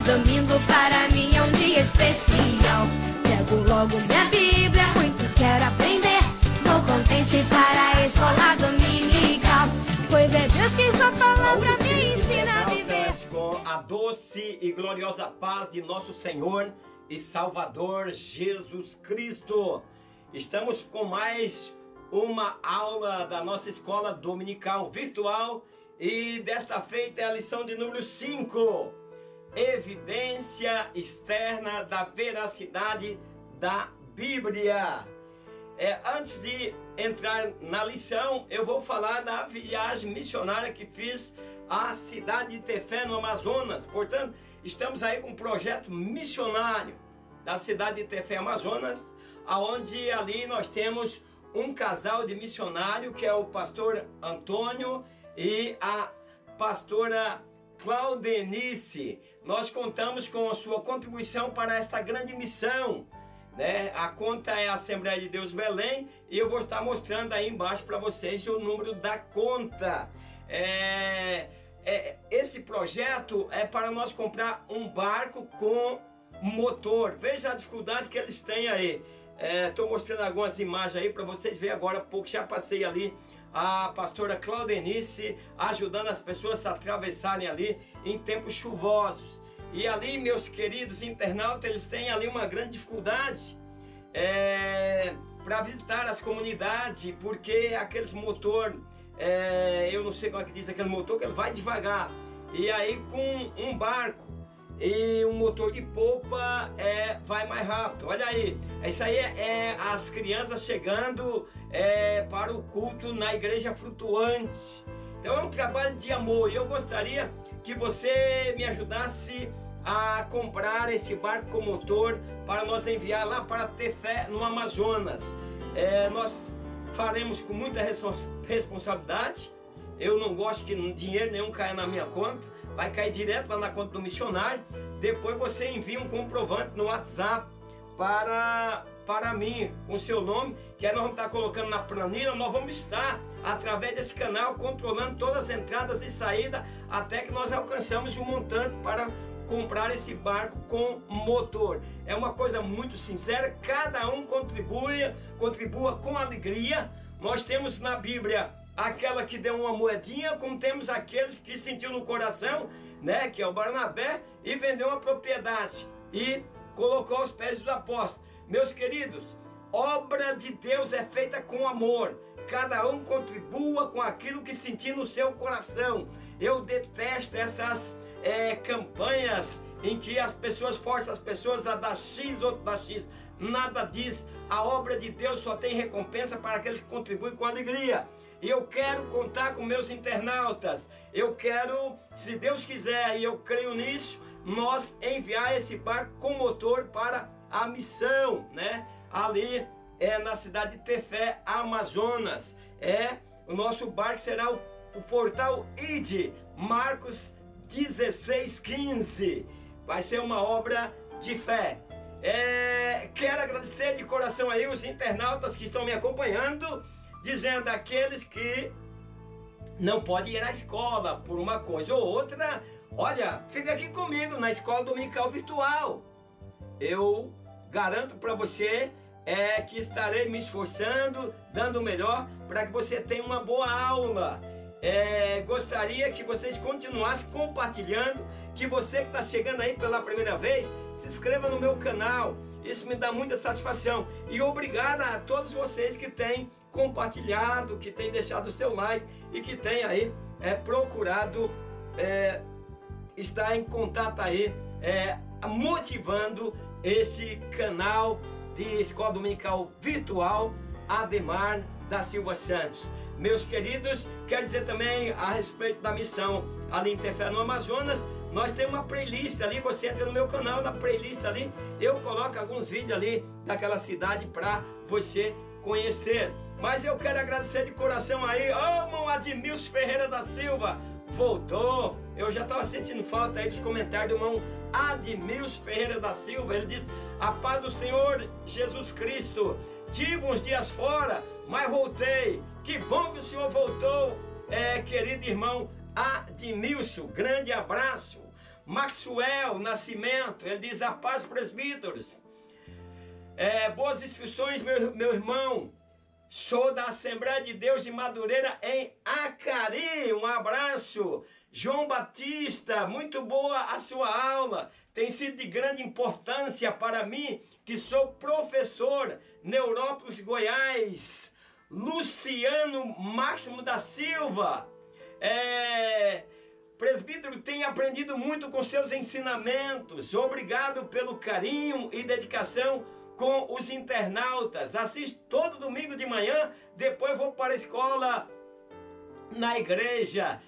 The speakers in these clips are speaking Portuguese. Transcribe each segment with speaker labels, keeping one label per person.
Speaker 1: Domingo para mim é um dia especial. Pego logo minha Bíblia, muito quero aprender. Vou contente para a escola dominical, pois é Deus que sua palavra me ensina a viver.
Speaker 2: Com a doce e gloriosa paz de nosso Senhor e Salvador Jesus Cristo. Estamos com mais uma aula da nossa escola dominical virtual e desta feita é a lição de número 5. Evidência externa da veracidade da Bíblia. Antes de entrar na lição, eu vou falar da viagem missionária que fiz à cidade de Tefé, no Amazonas. Portanto, estamos aí com um projeto missionário da cidade de Tefé, Amazonas, aonde ali nós temos um casal de missionário, que é o pastor Antônio e a pastora Claudenice. Nós contamos com a sua contribuição para esta grande missão, né? A conta é a Assembleia de Deus Belém e eu vou estar mostrando aí embaixo para vocês o número da conta. Esse projeto é para nós comprar um barco com motor. Veja a dificuldade que eles têm aí. Estou mostrando algumas imagens aí para vocês verem agora há pouco. Já passei ali a pastora Claudenice ajudando as pessoas a atravessarem ali em tempos chuvosos. E ali, meus queridos internautas, eles têm ali uma grande dificuldade para visitar as comunidades, porque aqueles motor, eu não sei como é que diz aquele motor, que ele vai devagar. E aí com um barco e um motor de polpa vai mais rápido. Olha aí, isso aí é as crianças chegando para o culto na igreja flutuante. Então é um trabalho de amor e eu gostaria que você me ajudasse a comprar esse barco com motor para nós enviar lá para Tefé, no Amazonas. Nós faremos com muita responsabilidade. Eu não gosto que dinheiro nenhum caia na minha conta. Vai cair direto lá na conta do missionário. Depois você envia um comprovante no WhatsApp para mim, com seu nome, que aí nós vamos estar colocando na planilha. Nós vamos estar, através desse canal, controlando todas as entradas e saídas, até que nós alcançamos o montante para comprar esse barco com motor. É uma coisa muito sincera, cada um contribua com alegria. Nós temos na Bíblia aquela que deu uma moedinha, como temos aqueles que sentiu no coração, né, que é o Barnabé, e vendeu uma propriedade e colocou aos pés dos apóstolos. Meus queridos, obra de Deus é feita com amor. Cada um contribua com aquilo que sentir no seu coração. Eu detesto essas campanhas em que as pessoas forçam as pessoas a dar X, outro dar X. Nada disso. A obra de Deus só tem recompensa para aqueles que contribuem com alegria. E eu quero contar com meus internautas. Eu quero, se Deus quiser, e eu creio nisso, nós enviar esse barco com motor para a missão, né? Ali na cidade de Tefé, Amazonas. O nosso barco será o portal ID, Marcos 16:15. Vai ser uma obra de fé. Quero agradecer de coração aí os internautas que estão me acompanhando, dizendo aqueles que não podem ir à escola por uma coisa ou outra, olha, fica aqui comigo na escola dominical virtual. Eu garanto para você que estarei me esforçando, dando o melhor para que você tenha uma boa aula. Gostaria que vocês continuassem compartilhando, que você que está chegando aí pela primeira vez, se inscreva no meu canal. Isso me dá muita satisfação. E obrigado a todos vocês que têm compartilhado, que têm deixado o seu like e que têm aí procurado estar em contato aí, motivando esse canal de Escola Dominical Virtual Ademar da Silva Santos. Meus queridos, quero dizer também a respeito da missão ali em Tefé, no Amazonas. Nós temos uma playlist ali, você entra no meu canal, na playlist ali, eu coloco alguns vídeos ali daquela cidade para você conhecer. Mas eu quero agradecer de coração aí, irmão Admilson Ferreira da Silva, voltou. Eu já estava sentindo falta aí dos comentários do irmão Admilson Ferreira da Silva. Ele diz: a paz do Senhor Jesus Cristo, tive uns dias fora, mas voltei. Que bom que o senhor voltou, querido irmão Admilson. Grande abraço. Maxwell Nascimento, ele diz: a paz, presbíteros. Boas instruções, meu irmão. Sou da Assembleia de Deus de Madureira, em Acari. Um abraço. João Batista, muito boa a sua aula. Tem sido de grande importância para mim, que sou professor, Neurópolis, Goiás. Luciano Máximo da Silva. Presbítero, tem aprendido muito com seus ensinamentos. Obrigado pelo carinho e dedicação com os internautas. Assisto todo domingo de manhã, depois vou para a escola na igreja.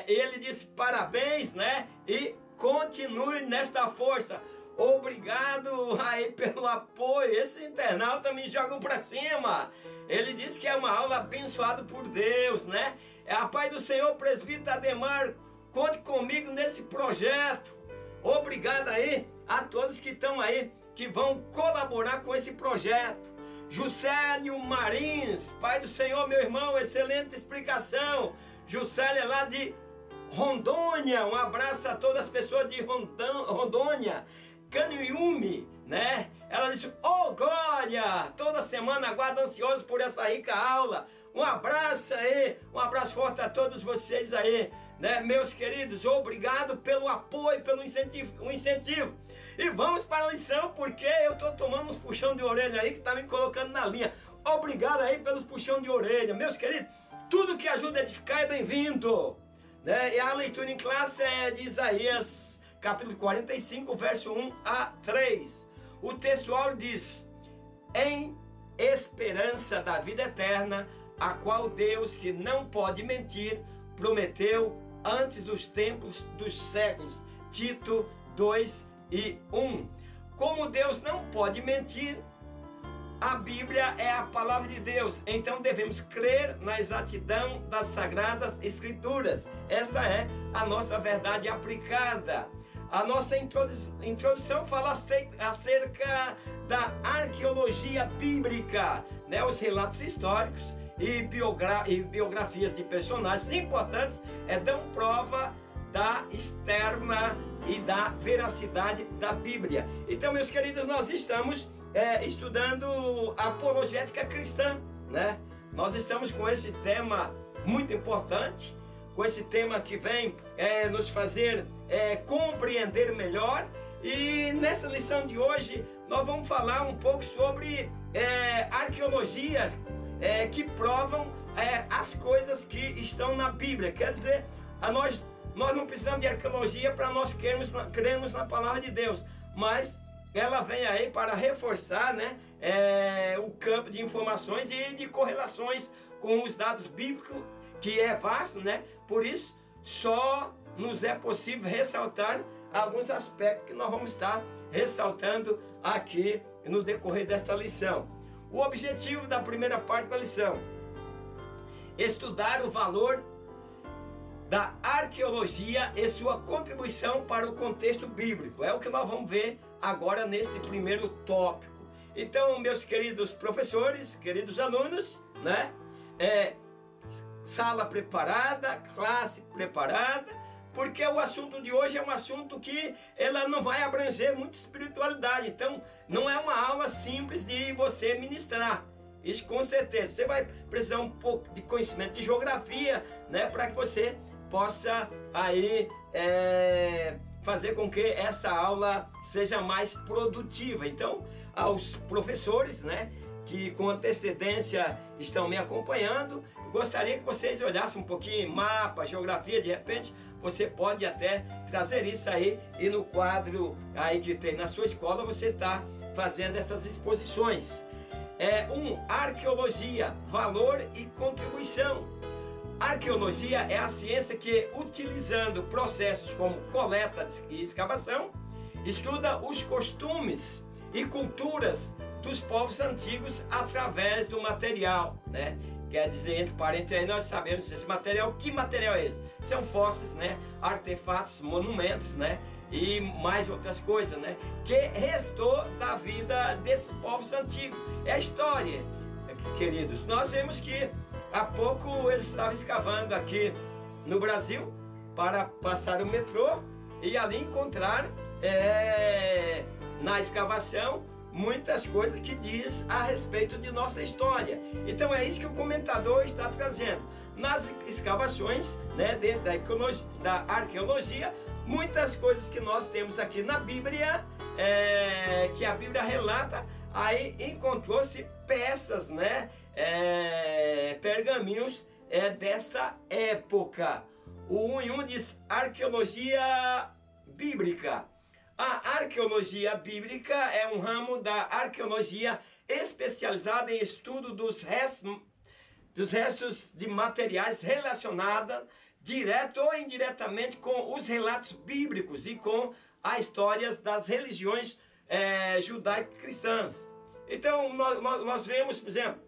Speaker 2: Ele disse parabéns, né? E continue nesta força. Obrigado aí pelo apoio. Esse internauta me joga para cima. Ele disse que é uma aula abençoada por Deus, né? A paz do Senhor, presbítero Ademar, conte comigo nesse projeto. Obrigado aí a todos que estão aí, que vão colaborar com esse projeto. Juscelio Marins, pai do Senhor, meu irmão, excelente explicação. Juscelio é lá de Rondônia, um abraço a todas as pessoas de Rondônia. Caniume, né? Ela disse: oh glória, toda semana aguardo ansioso por essa rica aula. Um abraço aí, um abraço forte a todos vocês aí, né, meus queridos? Obrigado pelo apoio, pelo incentivo. E vamos para a lição, porque eu estou tomando uns puxão de orelha aí que está me colocando na linha. Obrigado aí pelos puxão de orelha, meus queridos. Tudo que ajuda a edificar é bem-vindo, né? E a leitura em classe é de Isaías, capítulo 45, verso 1 a 3. O textual diz: em esperança da vida eterna, a qual Deus, que não pode mentir, prometeu antes dos tempos dos séculos. Tito 2:1. Como Deus não pode mentir, a Bíblia é a palavra de Deus, então devemos crer na exatidão das Sagradas Escrituras. Esta é a nossa verdade aplicada. A nossa introdução fala acerca da arqueologia bíblica, né? Os relatos históricos e biografias de personagens importantes dão prova da externa e da veracidade da Bíblia. Então, meus queridos, nós estamos estudando apologética cristã, né? Nós estamos com esse tema muito importante, com esse tema que vem nos fazer compreender melhor. E nessa lição de hoje nós vamos falar um pouco sobre arqueologia que provam as coisas que estão na Bíblia. Quer dizer, nós não precisamos de arqueologia para nós crermos na palavra de Deus, mas ela vem aí para reforçar, né, o campo de informações e de correlações com os dados bíblicos, que é vasto, né? Por isso, só nos é possível ressaltar alguns aspectos que nós vamos estar ressaltando aqui no decorrer desta lição. O objetivo da primeira parte da lição: estudar o valor da arqueologia e sua contribuição para o contexto bíblico. É o que nós vamos ver agora nesse primeiro tópico. Então, meus queridos professores, queridos alunos, né? Sala preparada, classe preparada, porque o assunto de hoje é um assunto que ela não vai abranger muita espiritualidade. Então, não é uma aula simples de você ministrar. Isso com certeza. Você vai precisar um pouco de conhecimento de geografia, né, para que você possa aí fazer com que essa aula seja mais produtiva. Então, aos professores, né, que com antecedência estão me acompanhando, eu gostaria que vocês olhassem um pouquinho mapa, geografia. De repente você pode até trazer isso aí, e no quadro aí que tem na sua escola você está fazendo essas exposições. Arqueologia, valor e contribuição. Arqueologia é a ciência que, utilizando processos como coleta e escavação, estuda os costumes e culturas dos povos antigos através do material, né? Quer dizer, entre parênteses, aí nós sabemos esse material. Que material é esse? São fósseis, né? Artefatos, monumentos, né? E mais outras coisas, né? Que restou da vida desses povos antigos. É a história, queridos. Nós vemos que há pouco eles estavam escavando aqui no Brasil para passar o metrô, e ali encontrar na escavação muitas coisas que diz a respeito de nossa história. Então é isso que o comentador está trazendo. Nas escavações, né, dentro da arqueologia, muitas coisas que nós temos aqui na Bíblia, que a Bíblia relata, aí encontrou-se peças, né, pergaminhos dessa época. O 1 em 1 diz arqueologia bíblica. A arqueologia bíblica é um ramo da arqueologia especializada em estudo dos restos de materiais relacionados direto ou indiretamente com os relatos bíblicos e com as histórias das religiões judaico-cristãs. Então nós vemos, por exemplo,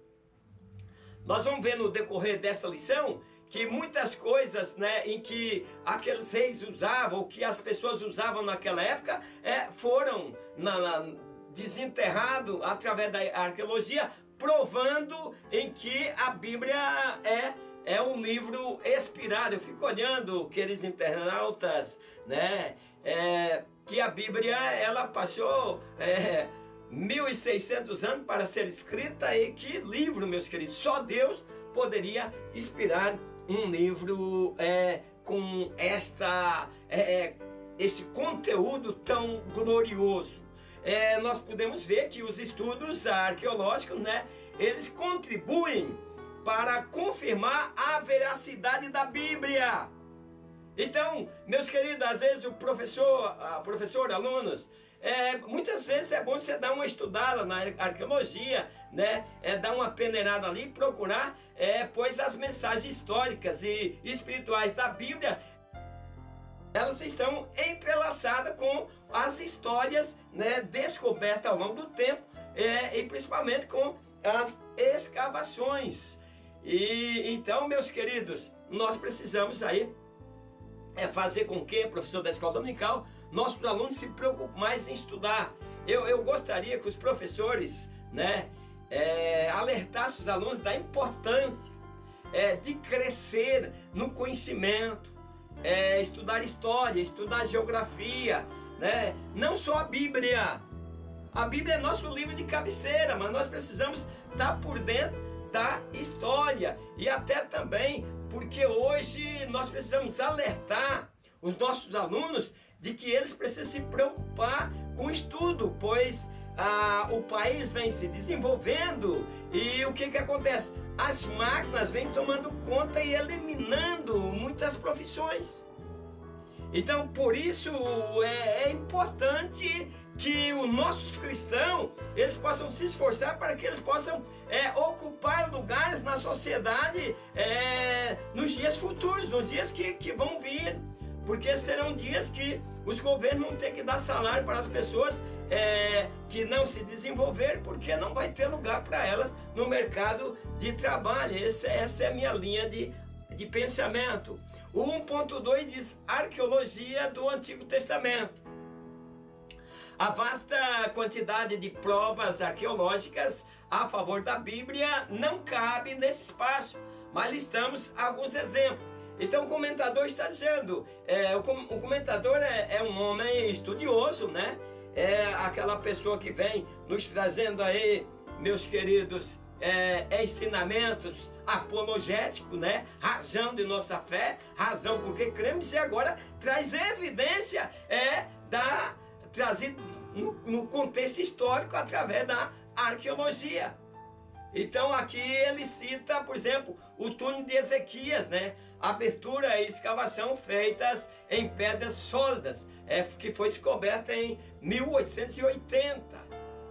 Speaker 2: nós vamos ver no decorrer dessa lição que muitas coisas, né, em que aqueles reis usavam, ou que as pessoas usavam naquela época, foram desenterrados através da arqueologia, provando em que a Bíblia é um livro inspirado. Eu fico olhando, queridos internautas, né, que a Bíblia ela passou 1.600 anos para ser escrita, e que livro, meus queridos, só Deus poderia inspirar um livro com este conteúdo tão glorioso. Nós podemos ver que os estudos arqueológicos, né, eles contribuem para confirmar a veracidade da Bíblia. Então, meus queridos, às vezes o professor, alunos, muitas vezes é bom você dar uma estudada na arqueologia, né? Dar uma peneirada ali e procurar, pois as mensagens históricas e espirituais da Bíblia, elas estão entrelaçadas com as histórias, né, descobertas ao longo do tempo, e principalmente com as escavações. E então, meus queridos, nós precisamos aí fazer com que, professor da escola dominical, nossos alunos se preocupem mais em estudar. Eu gostaria que os professores, né, alertassem os alunos da importância de crescer no conhecimento, estudar história, estudar geografia, né? Não só a Bíblia. A Bíblia é nosso livro de cabeceira, mas nós precisamos estar por dentro da história, e até também porque hoje nós precisamos alertar os nossos alunos de que eles precisam se preocupar com o estudo, pois o país vem se desenvolvendo, e o que acontece? As máquinas vêm tomando conta e eliminando muitas profissões. Então, por isso é importante que os nossos cristãos, eles possam se esforçar para que eles possam ocupar lugares na sociedade nos dias futuros, nos dias que vão vir, porque serão dias que os governos vão ter que dar salário para as pessoas que não se desenvolverem, porque não vai ter lugar para elas no mercado de trabalho. Essa é a minha linha de pensamento. O 1.2 diz arqueologia do Antigo Testamento. A vasta quantidade de provas arqueológicas a favor da Bíblia não cabe nesse espaço, mas listamos alguns exemplos. Então o comentador está dizendo, o comentador é um homem estudioso, né? É aquela pessoa que vem nos trazendo aí, meus queridos, ensinamentos apologéticos, né? Razão de nossa fé, razão porque cremos, e agora traz evidência trazido no contexto histórico através da arqueologia. Então aqui ele cita, por exemplo, o túnel de Ezequias, né? Abertura e escavação feitas em pedras sólidas, que foi descoberta em 1880.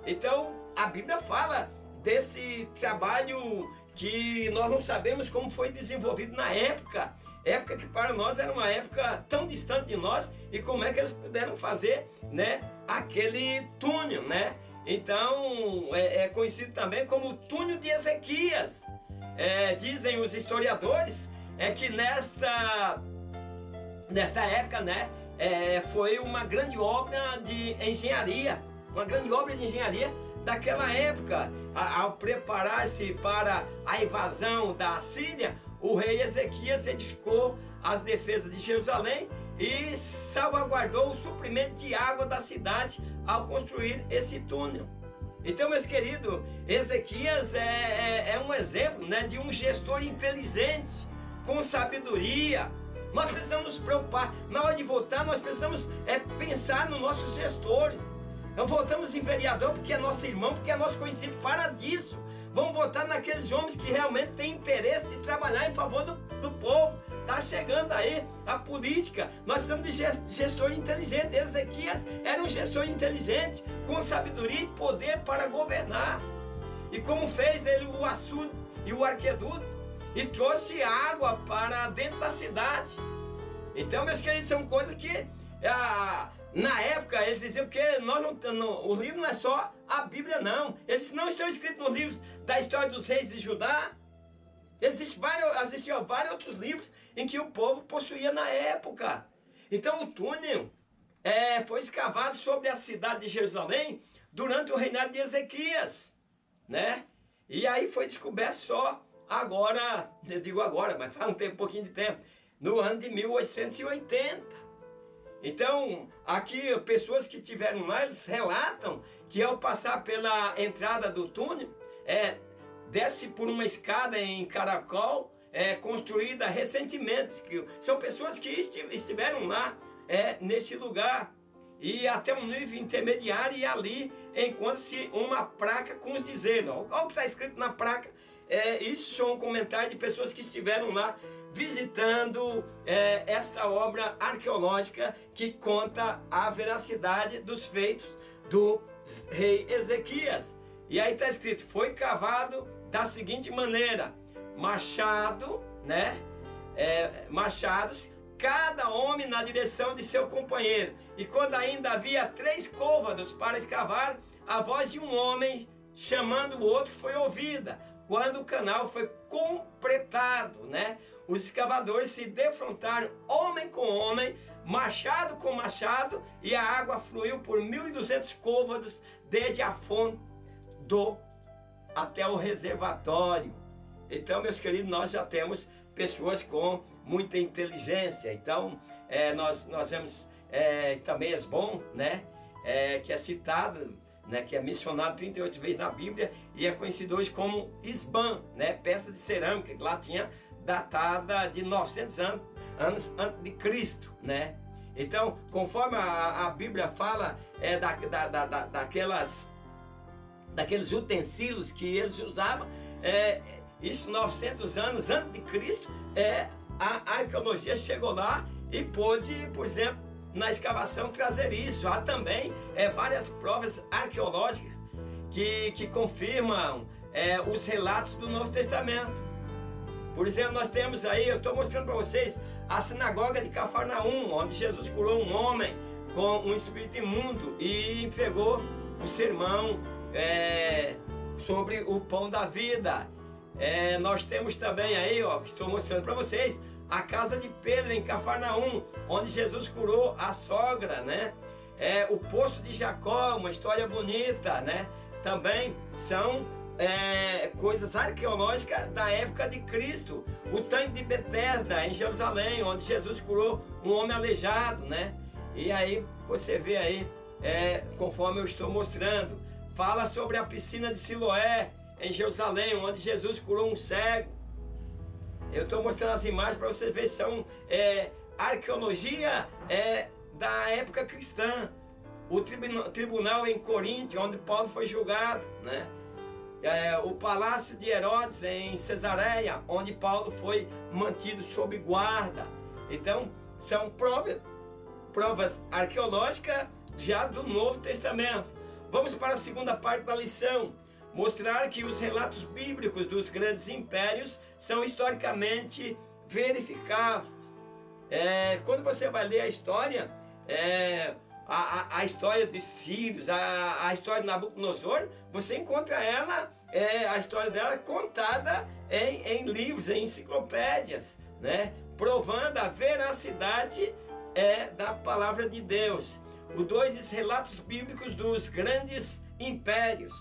Speaker 2: Então a Bíblia fala desse trabalho que nós não sabemos como foi desenvolvido na época que para nós era uma época tão distante de nós, e como é que eles puderam fazer, né, aquele túnel, né? Então é conhecido também como o túnel de Ezequias. Dizem os historiadores que nesta época, né, foi uma grande obra de engenharia, daquela época. Ao preparar-se para a invasão da Síria, o rei Ezequias edificou as defesas de Jerusalém, e salvaguardou o suprimento de água da cidade ao construir esse túnel. Então, meus queridos, Ezequias é um exemplo, né, de um gestor inteligente, com sabedoria. Nós precisamos nos preocupar. Na hora de votar, nós precisamos pensar nos nossos gestores. Não votamos em vereador porque é nosso irmão, porque é nosso conhecido. Para disso. Vamos votar naqueles homens que realmente têm interesse de trabalhar em favor do povo. Está chegando aí a política. Nós precisamos de gestor inteligente. Ezequias era um gestor inteligente, com sabedoria e poder para governar. E como fez ele o açude e o arqueduto, e trouxe água para dentro da cidade. Então, meus queridos, são coisas que na época eles diziam que o livro não é só a Bíblia, não. Eles não estão escritos nos livros da história dos reis de Judá. Existiam vários outros livros em que o povo possuía na época. Então o túnel foi escavado sobre a cidade de Jerusalém durante o reinado de Ezequias, né? E aí foi descoberto só agora, eu digo agora, mas faz um pouquinho de tempo, no ano de 1880. Então, aqui, pessoas que estiveram lá, eles relatam que ao passar pela entrada do túnel, desce por uma escada em caracol, construída recentemente. São pessoas que estiveram lá, neste lugar. E até um nível intermediário, e ali encontra-se uma placa com os dizeres. Olha o que está escrito na placa. Isso são um comentário de pessoas que estiveram lá visitando esta obra arqueológica que conta a veracidade dos feitos do rei Ezequias. E aí está escrito: foi cavado da seguinte maneira: machado, né? Machados, cada homem na direção de seu companheiro. E quando ainda havia 3 côvados para escavar, a voz de um homem chamando o outro foi ouvida. Quando o canal foi completado, né? Os escavadores se defrontaram homem com homem, machado com machado, e a água fluiu por 1.200 côvados, desde a fonte até o reservatório. Então, meus queridos, nós já temos pessoas com muita inteligência. Então, nós vemos também é bom, né? Que é citado, né, que é mencionado 38 vezes na Bíblia e é conhecido hoje como Esban, né, peça de cerâmica, que lá tinha datada de 900 anos antes de Cristo, né? Então, conforme a Bíblia fala daqueles utensílios que eles usavam, isso 900 anos antes de Cristo, a arqueologia chegou lá e pôde, por exemplo, na escavação trazer isso. Há também várias provas arqueológicas que confirmam os relatos do Novo Testamento. Por exemplo, nós temos aí, eu estou mostrando para vocês, a sinagoga de Cafarnaum, onde Jesus curou um homem com um espírito imundo e entregou o sermão sobre o pão da vida. Nós temos também aí, ó, que estou mostrando para vocês, a casa de Pedro em Cafarnaum, onde Jesus curou a sogra, né? O poço de Jacó, uma história bonita, né? Também são coisas arqueológicas da época de Cristo. O tanque de Betesda em Jerusalém, onde Jesus curou um homem aleijado, né? E aí você vê aí, conforme eu estou mostrando, fala sobre a piscina de Siloé em Jerusalém, onde Jesus curou um cego. Eu estou mostrando as imagens para vocês verem, são arqueologia da época cristã. O tribunal em Corinto, onde Paulo foi julgado, né? O palácio de Herodes em Cesareia, onde Paulo foi mantido sob guarda. Então, são provas arqueológicas já do Novo Testamento. Vamos para a segunda parte da lição. Mostrar que os relatos bíblicos dos grandes impérios são historicamente verificáveis. Quando você vai ler a história, a história dos sírios, a história de Nabucodonosor, você encontra ela, a história dela contada em livros, em enciclopédias, né? Provando a veracidade da palavra de Deus. O 2 diz relatos bíblicos dos grandes impérios.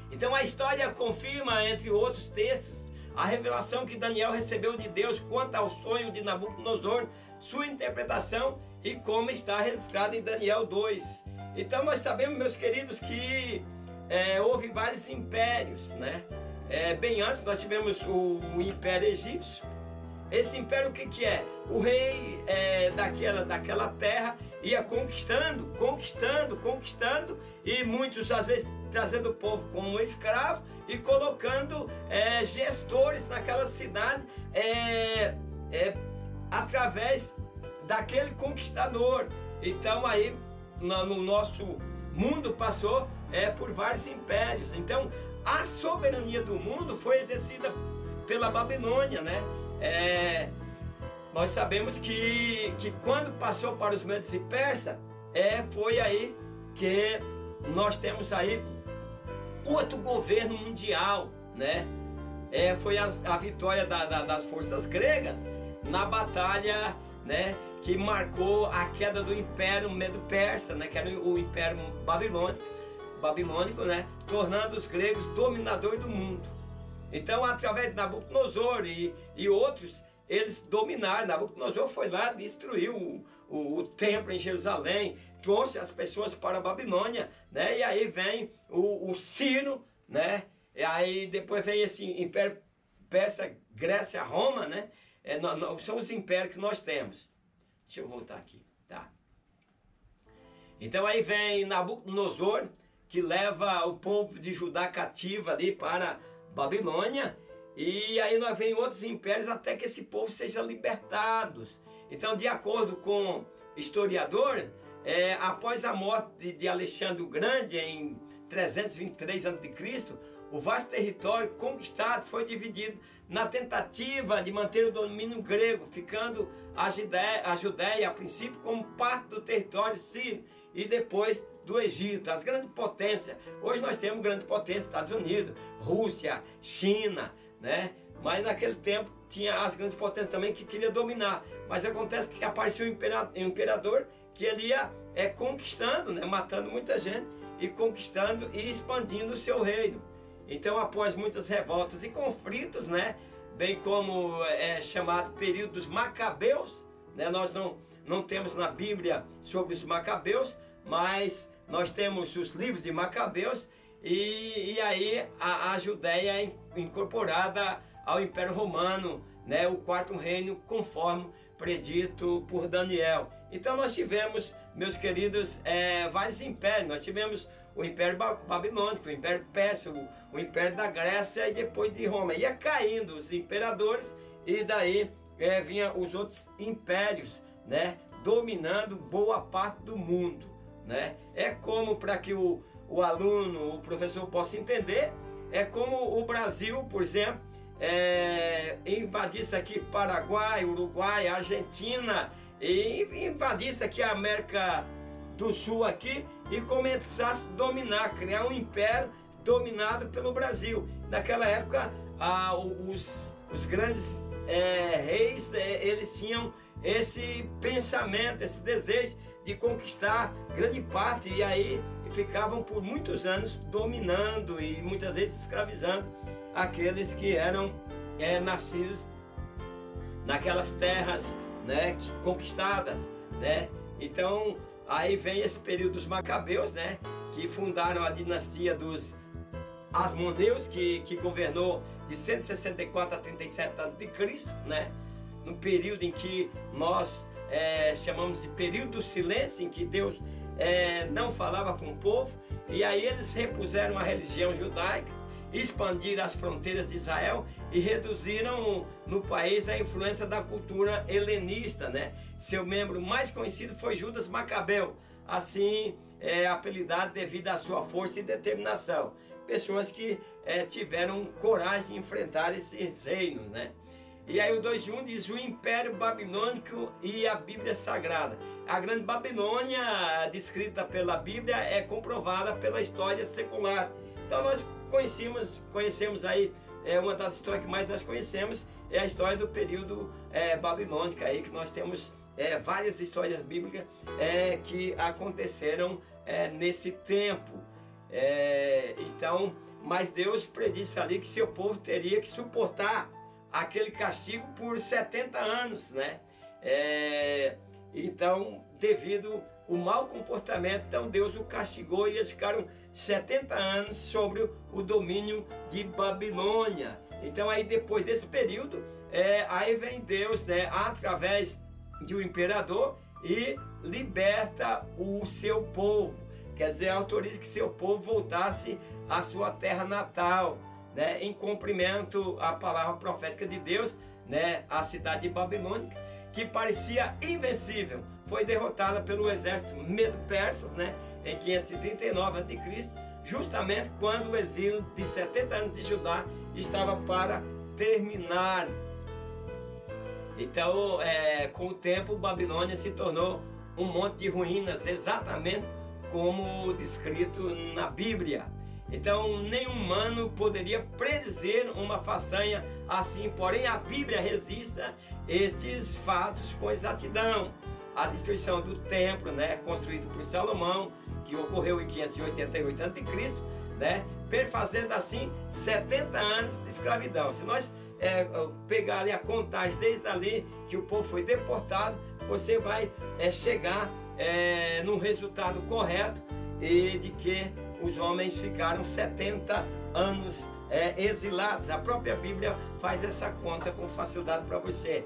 Speaker 2: Então a história confirma, entre outros textos, a revelação que Daniel recebeu de Deus quanto ao sonho de Nabucodonosor sua interpretação e como está registrado em Daniel 2. Então nós sabemos, meus queridos, que houve vários impérios, né? Bem antes nós tivemos o Império Egípcio. Esse império o que é? O rei daquela terra ia conquistando e muitos às vezes trazendo o povo como escravo e colocando gestores naquela cidade através daquele conquistador. Então aí no nosso mundo passou por vários impérios. Então a soberania do mundo foi exercida pela Babilônia, né? Nós sabemos que quando passou para os Medos e Persas, foi aí que nós temos aí outro governo mundial, né? Foi a vitória das forças gregas na batalha, né, que marcou a queda do Império Medo-Persa, né, que era o Império Babilônico, né, tornando os gregos dominadores do mundo. Então, através de Nabucodonosor e outros, eles dominaram. Nabucodonosor foi lá, destruiu o templo em Jerusalém, trouxe as pessoas para a Babilônia, né? E aí vem o Ciro, né? E aí depois vem esse Império Persa, Grécia, Roma, né? São os impérios que nós temos. Deixa eu voltar aqui, tá? Então aí vem Nabucodonosor, que leva o povo de Judá cativo ali para Babilônia, e aí nós vem outros impérios até que esse povo seja libertados. Então, de acordo com historiador, após a morte de Alexandre o Grande em 323 a.C., o vasto território conquistado foi dividido na tentativa de manter o domínio grego, ficando a Judéia a princípio como parte do território sírio e depois do Egito, as grandes potências. Hoje nós temos grandes potências, Estados Unidos, Rússia, China, né? Mas naquele tempo tinha as grandes potências também que queria dominar. Mas acontece que apareceu um imperador que ele ia conquistando, né? Matando muita gente e conquistando e expandindo o seu reino. Então, após muitas revoltas e conflitos, né? Bem como chamado período dos Macabeus, né? Nós não temos na Bíblia sobre os Macabeus, mas nós temos os livros de Macabeus, e aí a Judéia é incorporada ao Império Romano, né, o quarto reino, conforme predito por Daniel. Então nós tivemos, meus queridos, vários impérios. Nós tivemos o Império Babilônico, o Império Persa, o Império da Grécia e depois de Roma. Ia caindo os imperadores e daí vinha os outros impérios, né, dominando boa parte do mundo, né? É como, para que o aluno, o professor possa entender, é como o Brasil, por exemplo, invadisse aqui Paraguai, Uruguai, Argentina, e invadisse aqui a América do Sul aqui e começasse a dominar, criar um império dominado pelo Brasil. Naquela época, os grandes reis, eles tinham esse pensamento, esse desejo de conquistar grande parte, e aí ficavam por muitos anos dominando e muitas vezes escravizando aqueles que eram nascidos naquelas terras, né, conquistadas, né? Então aí vem esse período dos Macabeus, né, que fundaram a dinastia dos Asmoneus, que governou de 164 a 37 a.C., né? No período em que nós chamamos de período do silêncio, em que Deus não falava com o povo, e aí eles repuseram a religião judaica, expandiram as fronteiras de Israel e reduziram no país a influência da cultura helenista, né? Seu membro mais conhecido foi Judas Macabeu, assim apelidado devido à sua força e determinação. Pessoas que tiveram coragem de enfrentar esses reinos, né? E aí o 2:1 diz o Império Babilônico e a Bíblia Sagrada. A Grande Babilônia, descrita pela Bíblia, é comprovada pela história secular. Então nós conhecemos aí, uma das histórias que mais nós conhecemos é a história do período babilônico, aí que nós temos várias histórias bíblicas que aconteceram nesse tempo. Então, mas Deus predisse ali que seu povo teria que suportar aquele castigo por 70 anos, né? Então, devido ao mau comportamento, então Deus o castigou e eles ficaram 70 anos sobre o domínio de Babilônia. Então aí depois desse período, aí vem Deus, né, através de um imperador e liberta o seu povo. Quer dizer, autoriza que seu povo voltasse à sua terra natal, né, em cumprimento à palavra profética de Deus, né, a cidade de Babilônia, que parecia invencível, foi derrotada pelo exército medo-persas, né, em 539 a.C., justamente quando o exílio de 70 anos de Judá estava para terminar. Então, com o tempo, Babilônia se tornou um monte de ruínas, exatamente como descrito na Bíblia. Então, nenhum humano poderia predizer uma façanha assim, porém a Bíblia registra estes fatos com exatidão. A destruição do templo, né, construído por Salomão, que ocorreu em 588 a.C., né, perfazendo assim 70 anos de escravidão. Se nós pegar ali a contagem desde ali que o povo foi deportado, você vai chegar num resultado correto e de que os homens ficaram 70 anos exilados. A própria Bíblia faz essa conta com facilidade para você.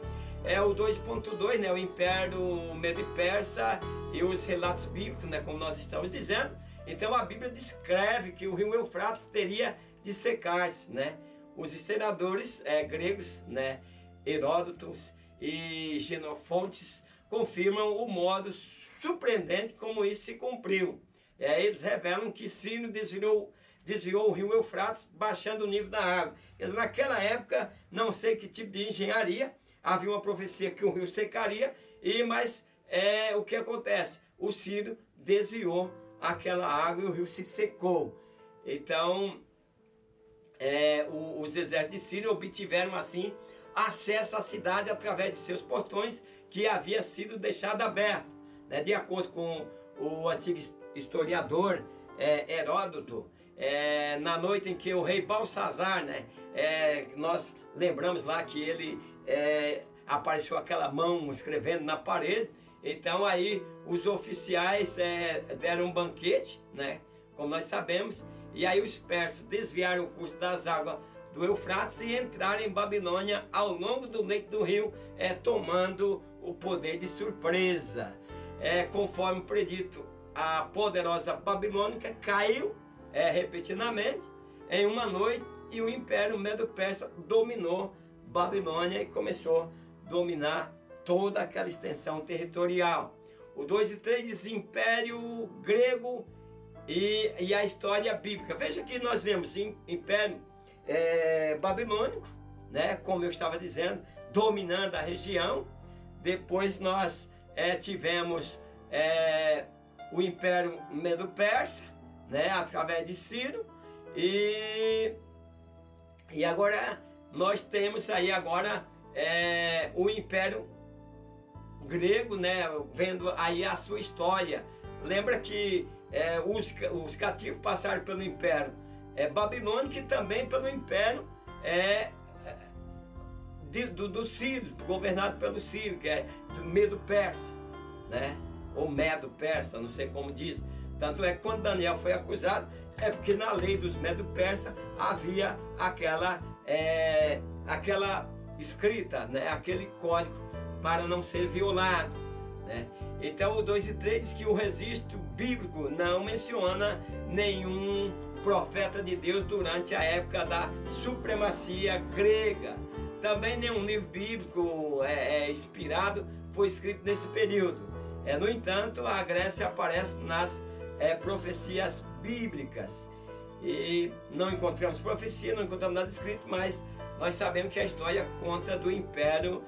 Speaker 2: O 2.2, né, o Império Medo-Persa e os relatos bíblicos, né, como nós estamos dizendo. Então a Bíblia descreve que o rio Eufrates teria de secar-se, né? Os historiadores gregos, né, Heródoto e Xenofontes, confirmam o modo surpreendente como isso se cumpriu. Eles revelam que Ciro desviou o rio Eufrates, baixando o nível da água. Naquela época, não sei que tipo de engenharia, havia uma profecia que o rio secaria, mas o que acontece? O Ciro desviou aquela água e o rio se secou. Então, os exércitos de Ciro obtiveram assim acesso à cidade através de seus portões, que havia sido deixado aberto, né? De acordo com o antigo historiador Heródoto, na noite em que o rei Balsazar, né, nós lembramos lá que ele apareceu aquela mão escrevendo na parede. Então aí os oficiais deram um banquete, né, como nós sabemos, e aí os persas desviaram o curso das águas do Eufrates e entraram em Babilônia ao longo do leito do rio, tomando o poder de surpresa. Conforme predito, a poderosa Babilônica caiu repetidamente em uma noite e o Império Medo-Persa dominou Babilônia e começou a dominar toda aquela extensão territorial. O 2 e 3 diz Império Grego e a história bíblica. Veja que nós vemos Império Babilônico, né, como eu estava dizendo, dominando a região. Depois nós tivemos o Império Medo-Persa, né, através de Ciro, e agora nós temos aí agora o Império Grego, né, vendo aí a sua história. Lembra que os cativos passaram pelo Império Babilônico e também pelo Império do Ciro, governado pelo Ciro, que é do Medo-Persa, né? Ou Medo-Persa, não sei como diz. Tanto é que quando Daniel foi acusado, porque na lei dos Medo-Persa havia aquela escrita, né? Aquele código para não ser violado, né? Então o 2 e 3 diz que o registro bíblico não menciona nenhum profeta de Deus durante a época da supremacia grega. Também nenhum livro bíblico inspirado foi escrito nesse período. No entanto, a Grécia aparece nas profecias bíblicas. E não encontramos profecia, não encontramos nada escrito, mas nós sabemos que a história conta do Império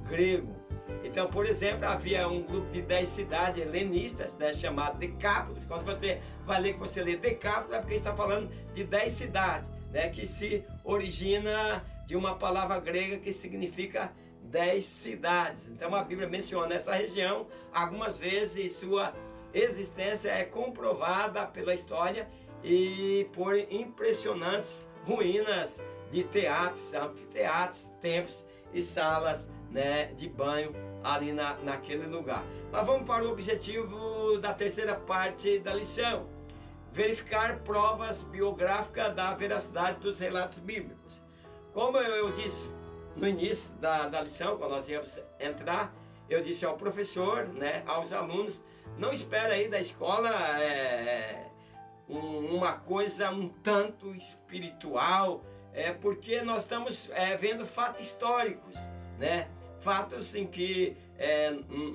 Speaker 2: Grego. Então, por exemplo, havia um grupo de 10 cidades helenistas, né, chamado Decápolis. Quando você vai ler que você lê Decápolis, é porque está falando de 10 cidades, né, que se origina de uma palavra grega que significa 10 cidades. Então a Bíblia menciona essa região algumas vezes e sua existência é comprovada pela história e por impressionantes ruínas de teatros, anfiteatros, templos e salas né, de banho ali naquele lugar. Mas vamos para o objetivo da terceira parte da lição: verificar provas biográficas da veracidade dos relatos bíblicos. Como eu disse no início da lição, quando nós íamos entrar, eu disse ao professor, né, aos alunos, não espera aí da escola uma coisa um tanto espiritual, porque nós estamos vendo fatos históricos, né? Fatos em que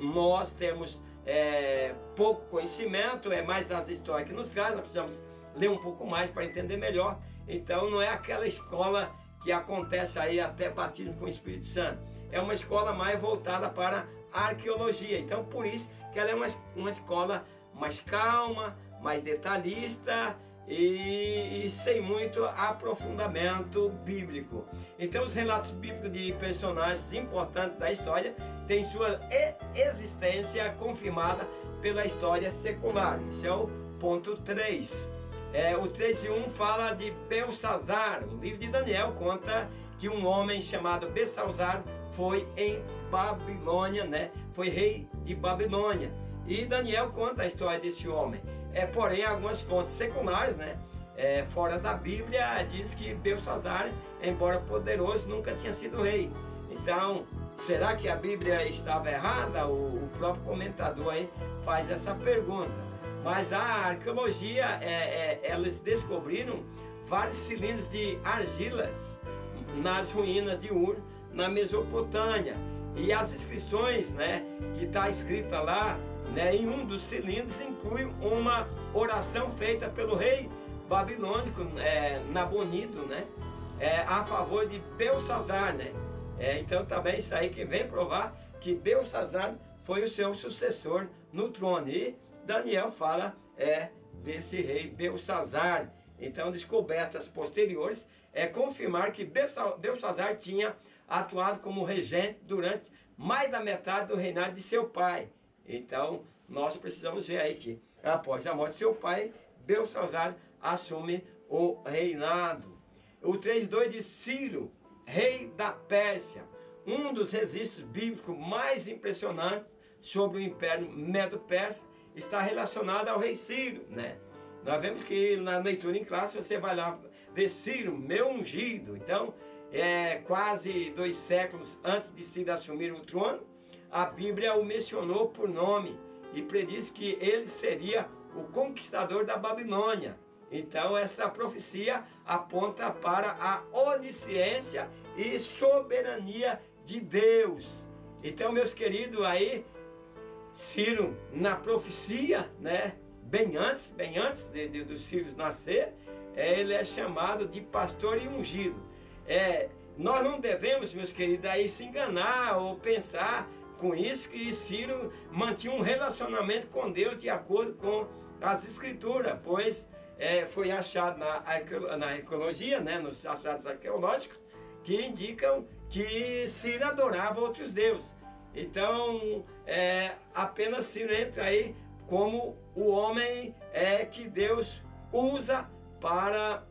Speaker 2: nós temos pouco conhecimento, mais das histórias que nos traz, nós precisamos ler um pouco mais para entender melhor. Então não é aquela escola que acontece aí até batismo com o Espírito Santo, é uma escola mais voltada para a arqueologia. Então por isso que ela é uma escola mais calma, mais detalhista e sem muito aprofundamento bíblico. Então os relatos bíblicos de personagens importantes da história têm sua existência confirmada pela história secular. Esse é o ponto 3. O 3:1 fala de Belsazar. O livro de Daniel conta que um homem chamado Belsazar foi em Babilônia, né? Foi rei de Babilônia. E Daniel conta a história desse homem. Porém, algumas fontes seculares, né, fora da Bíblia, diz que Belsazar, embora poderoso, nunca tinha sido rei. Então, será que a Bíblia estava errada? O próprio comentador aí faz essa pergunta. Mas a arqueologia, elas descobriram vários cilindros de argilas nas ruínas de Ur, na Mesopotâmia. E as inscrições, né, que está escrita lá, né, em um dos cilindros inclui uma oração feita pelo rei babilônico Nabonido, né, a favor de Belsazar, né. Então também isso aí que vem provar que Belsazar foi o seu sucessor no trono. E Daniel fala desse rei Belsazar. Então descobertas posteriores confirmar que Belsazar tinha atuado como regente durante mais da metade do reinado de seu pai. Então, nós precisamos ver aí que, após a morte de seu pai, Belsazar assume o reinado. O 3:2 de Ciro, rei da Pérsia, um dos registros bíblicos mais impressionantes sobre o Império Medo-Persa, está relacionado ao rei Ciro, né? Nós vemos que na leitura em classe você vai lá ver Ciro, meu ungido. Então, quase 2 séculos antes de Ciro assumir o trono, a Bíblia o mencionou por nome e prediz que ele seria o conquistador da Babilônia. Então essa profecia aponta para a onisciência e soberania de Deus. Então, meus queridos, aí Ciro, na profecia, né, bem antes do Ciro nascer, ele é chamado de pastor e ungido. Nós não devemos, meus queridos, aí se enganar ou pensar com isso que Ciro mantinha um relacionamento com Deus de acordo com as escrituras, pois foi achado na arqueologia, né, nos achados arqueológicos, que indicam que Ciro adorava outros deuses. Então, apenas Ciro entra aí como o homem que Deus usa para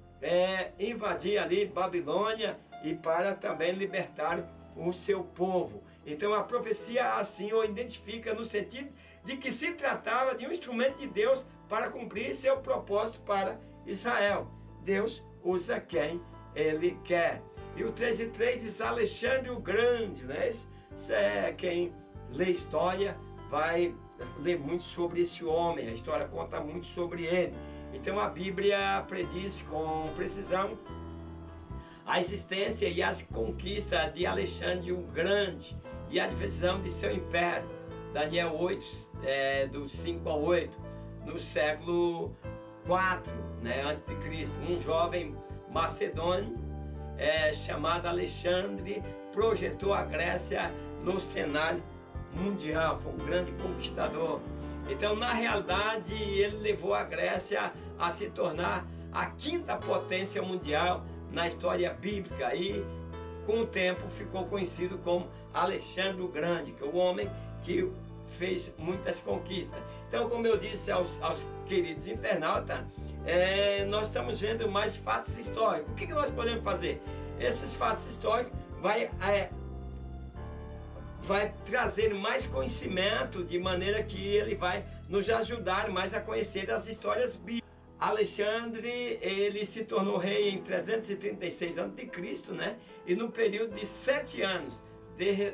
Speaker 2: invadir ali Babilônia e para também libertar o seu povo. Então a profecia assim o identifica no sentido de que se tratava de um instrumento de Deus para cumprir seu propósito para Israel. Deus usa quem Ele quer. E o 13:3 diz Alexandre o Grande, né? Isso quem lê história vai ler muito sobre esse homem, a história conta muito sobre ele. Então a Bíblia prediz com precisão a existência e as conquistas de Alexandre o Grande e a divisão de seu império. Daniel 8, do 5 ao 8, no século 4, né, antes de Cristo, um jovem macedônio chamado Alexandre projetou a Grécia no cenário mundial, foi um grande conquistador. Então, na realidade, ele levou a Grécia a se tornar a 5ª potência mundial na história bíblica e, com o tempo, ficou conhecido como Alexandre o Grande, que é o homem que fez muitas conquistas. Então, como eu disse aos queridos internautas, nós estamos vendo mais fatos históricos. O que nós podemos fazer? Esses fatos históricos vai vai trazer mais conhecimento, de maneira que ele vai nos ajudar mais a conhecer as histórias bíblicas. Alexandre, ele se tornou rei em 336 a.C., né? E no período de 7 anos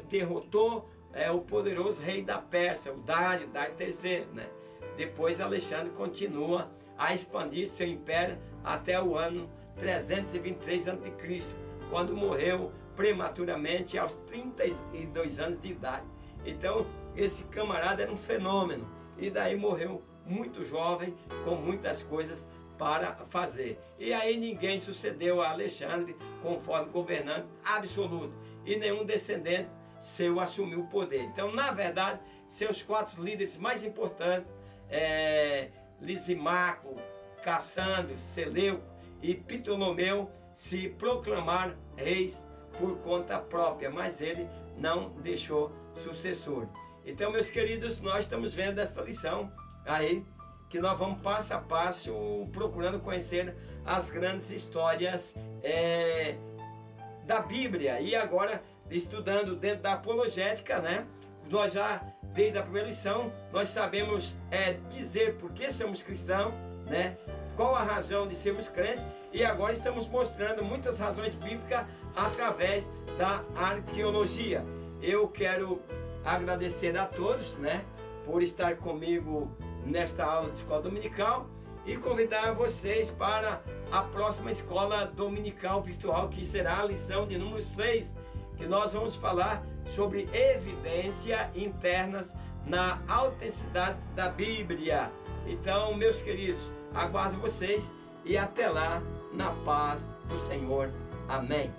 Speaker 2: derrotou o poderoso rei da Pérsia, o Dário III, né? Depois Alexandre continua a expandir seu império até o ano 323 a.C., quando morreu prematuramente aos 32 anos de idade. Então esse camarada era um fenômeno, e daí morreu muito jovem, com muitas coisas para fazer. E aí ninguém sucedeu a Alexandre conforme governante absoluto, e nenhum descendente seu assumiu o poder. Então, na verdade, seus 4 líderes mais importantes, Lisimaco, Cassandro, Seleuco e Ptolomeu, se proclamaram reis por conta própria, mas ele não deixou sucessor. Então, meus queridos, nós estamos vendo esta lição aí, que nós vamos passo a passo procurando conhecer as grandes histórias da Bíblia. E agora, estudando dentro da apologética, né? Nós já, desde a primeira lição, nós sabemos dizer por que somos cristãos, né? Qual a razão de sermos crentes, e agora estamos mostrando muitas razões bíblicas através da arqueologia. Eu quero agradecer a todos, né, por estar comigo nesta aula de escola dominical, e convidar vocês para a próxima escola dominical virtual, que será a lição de número 6, que nós vamos falar sobre evidências internas na autenticidade da Bíblia. Então, meus queridos, aguardo vocês, e até lá, na paz do Senhor. Amém.